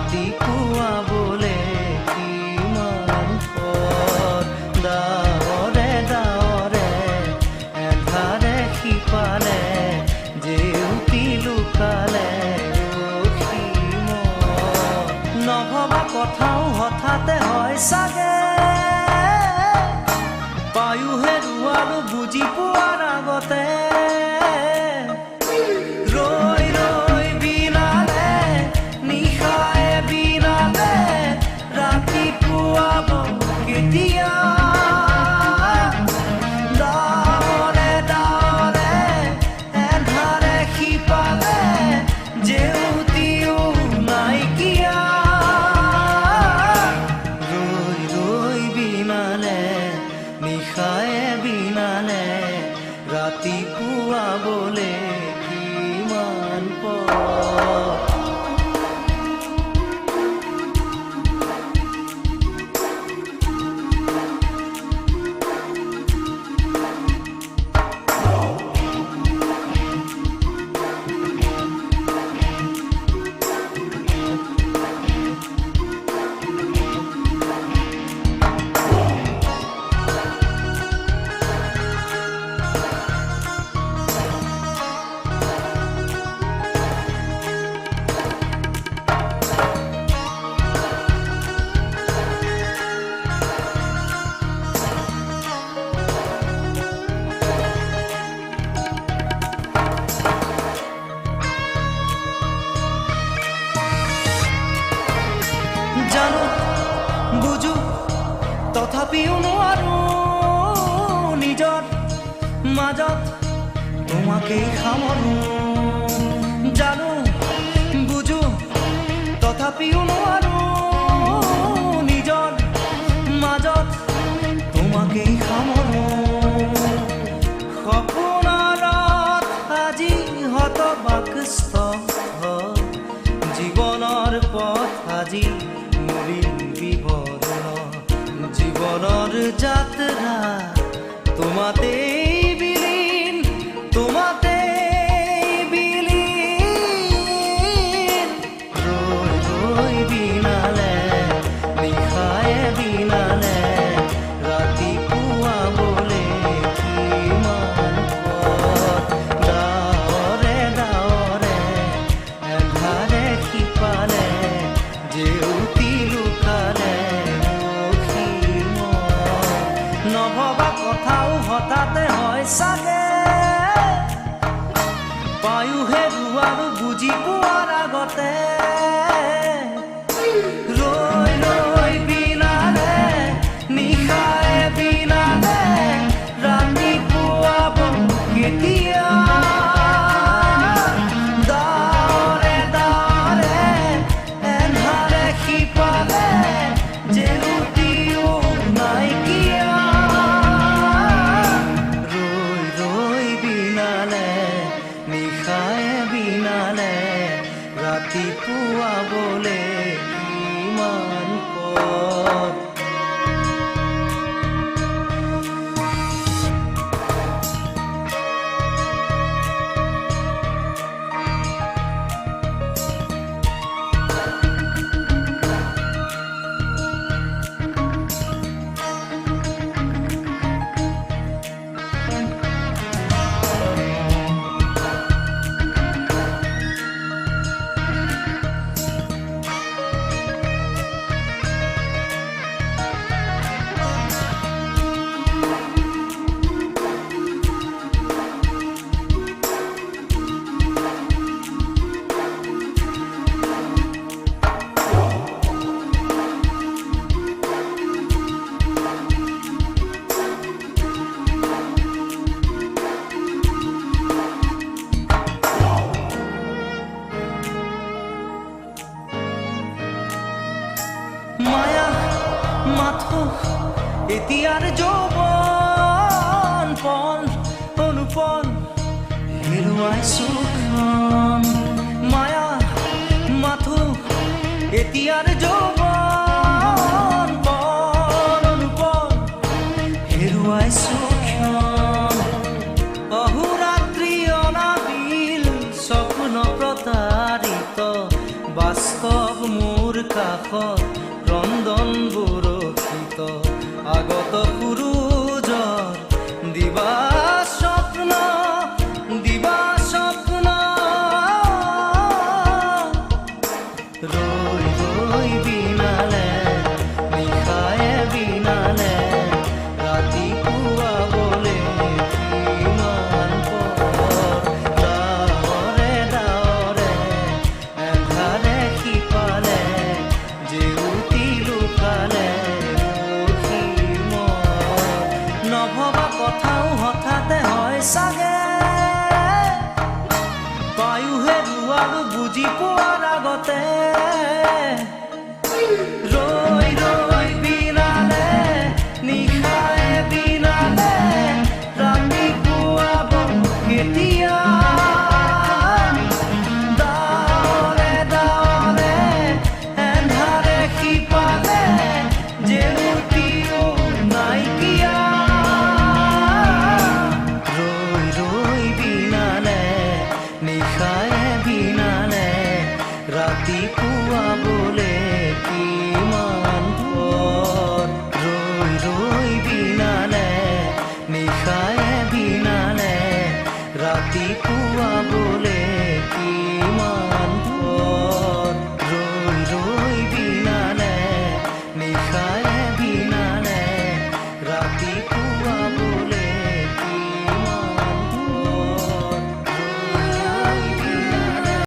ৰাতি পুৱাবলে কিমান পৰ ডাৱৰে ডাৱৰে এন্ধাৰে সিপালে জেউতি লুকালে নভবা কথাও হঠাতে হয় চাগে পায়ো হেৰুৱালো বুজি পোৱাৰ আগতে ৰৈ ৰৈ বিনালে নিশায়ে বিনালে ৰাতি পুৱাব কেতিয়া ডাৱৰে ডাৱৰে এন্ধাৰে সিপালে জেউতিও নাইকিয়া নিশায়ে বিনালে ৰাতি পুৱাবলে কিমান পৰ জানো বুজো তথাপিও নোৱাৰো নিজৰ মাজত তোমাকেই সামৰো জানো বুজো তথাপিও নোৱাৰো নিজৰ মাজত তোমাকেই সামৰো সপোনত আজি হতবাকস্থ জীৱনৰ পথ আজি জীবনৰ যাত্ৰা তোমাতেই বিলীন তোমাতেই বিলীন ৰৈ ৰৈ বিনালে নিশায়ে বিনালে ৰাতি পুৱাবলে কিমান পৰ ডাৱৰে ডাৱৰে এন্ধাৰে সিপালে জেউতি লুকালে নভবা কথাও হঠাতে হয় চাগে পায়ো হেৰুৱালো বুজি পোৱাৰ আগতে ৰৈ ৰৈ বিনালে নিশায়ে বিনালে ৰাতি পুৱাব কেতিয়া ডাৱৰে ডাৱৰে এন্ধাৰে সিপালে জেউতিও নাইকিয়া নিশায়ে বিনালে ৰাতি পুৱাবলে কিমান পৰ মায়া মাথো এতিয়াৰ যৌৱন পন অনুপন হেৰুৱাইছো মায়া মাথো এতিয়াৰ যৌৱন পন অনুপন হেৰুৱাইছো অহোৰাত্ৰি অনাবিল স্বপ্ন প্ৰতাৰিত বাস্তৱ মোৰ কাষত ৰন্ধন বৰষিত আগত সূৰুজৰ দিবা স্বপ্ন ৰৈ ৰৈ বিনালে নিশায়ে বিনালে ৰাতিপুৱাবলে কিমান পৰ ডাৱৰে ডাৱৰে এন্ধাৰে সিপালে জেউতি লুকালে নভবা কথাও হঠাতে হয় চাগে পায়ুহে ৰুৱালো বুজি পোৱাৰ আগতে ৰৈ ৰৈ বিনালে নিশায়ে বিনালে ৰাতিপুৱাব কেতিয়া ডাৱৰে ডাৱৰে এন্ধাৰে সিপালে জেউতিও নাইকিয়া ৰৈ ৰৈ বিনালে নিশায়ে বিনালে ৰাতিপুৱাবলে কিমান পৰ ৰৈ ৰৈ বিনালে নিশায়ে বিনালে ৰাতিপুৱাবলে কিমান পৰ ৰৈ ৰৈ বিনালে নিশায়ে বিনালে ৰাতিপুৱা